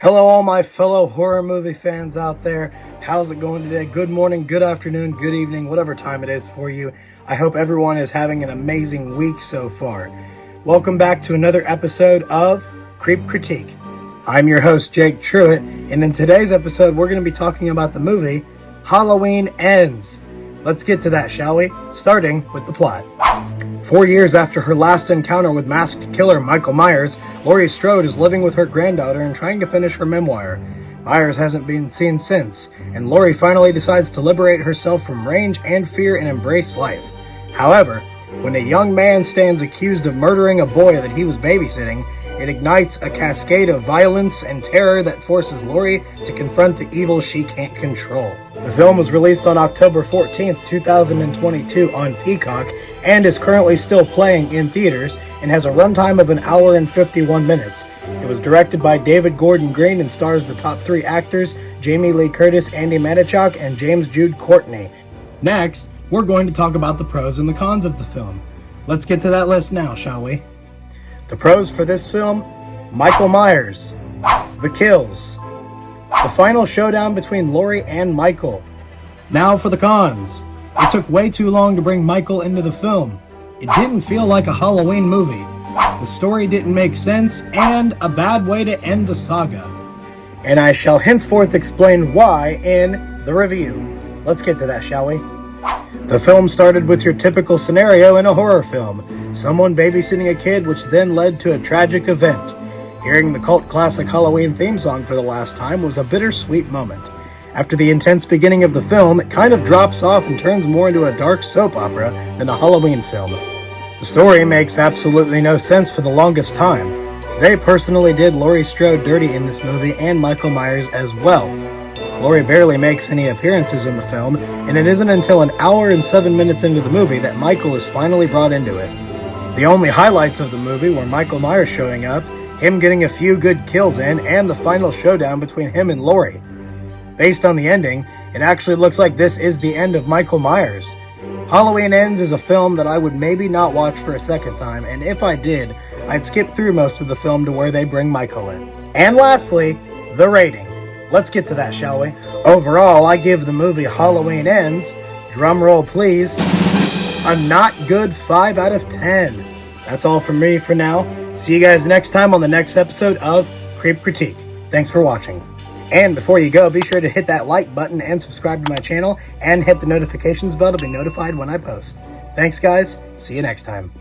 Hello, all my fellow horror movie fans out there. How's it going today? Good morning, good afternoon, good evening, whatever time it is for you. I hope everyone is having an amazing week so far. Welcome back to another episode of Creep Critique. I'm your host, Jake Truitt, and in today's episode, we're going to be talking about the movie Halloween Ends. Let's get to that, shall we? Starting with the plot. 4 years after her last encounter with masked killer Michael Myers, Laurie Strode is living with her granddaughter and trying to finish her memoir. Myers hasn't been seen since, and Laurie finally decides to liberate herself from rage and fear and embrace life. However, when a young man stands accused of murdering a boy that he was babysitting, it ignites a cascade of violence and terror that forces Laurie to confront the evil she can't control. The film was released on October 14th, 2022 on Peacock and is currently still playing in theaters and has a runtime of an hour and 51 minutes. It was directed by David Gordon Green and stars the top three actors, Jamie Lee Curtis, Andy Manichak, and James Jude Courtney. Next, we're going to talk about the pros and the cons of the film. Let's get to that list now, shall we? The pros for this film: Michael Myers, the kills, the final showdown between Laurie and Michael. Now for the cons. It took way too long to bring Michael into the film. It didn't feel like a Halloween movie. The story didn't make sense, and a bad way to end the saga. And I shall henceforth explain why in the review. Let's get to that, shall we? The film started with your typical scenario in a horror film. Someone babysitting a kid, which then led to a tragic event. Hearing the cult classic Halloween theme song for the last time was a bittersweet moment. After the intense beginning of the film, it kind of drops off and turns more into a dark soap opera than a Halloween film. The story makes absolutely no sense for the longest time. They personally did Laurie Strode dirty in this movie and Michael Myers as well. Laurie barely makes any appearances in the film, and it isn't until an hour and 7 minutes into the movie that Michael is finally brought into it. The only highlights of the movie were Michael Myers showing up, him getting a few good kills in, and the final showdown between him and Laurie. Based on the ending, it actually looks like this is the end of Michael Myers. Halloween Ends is a film that I would maybe not watch for a second time, and if I did, I'd skip through most of the film to where they bring Michael in. And lastly, the rating. Let's get to that, shall we? Overall, I give the movie Halloween Ends, drumroll please, a not good 5 out of 10. That's all from me for now. See you guys next time on the next episode of Creep Critique. Thanks for watching. And before you go, be sure to hit that like button and subscribe to my channel and hit the notifications bell to be notified when I post. Thanks guys, see you next time.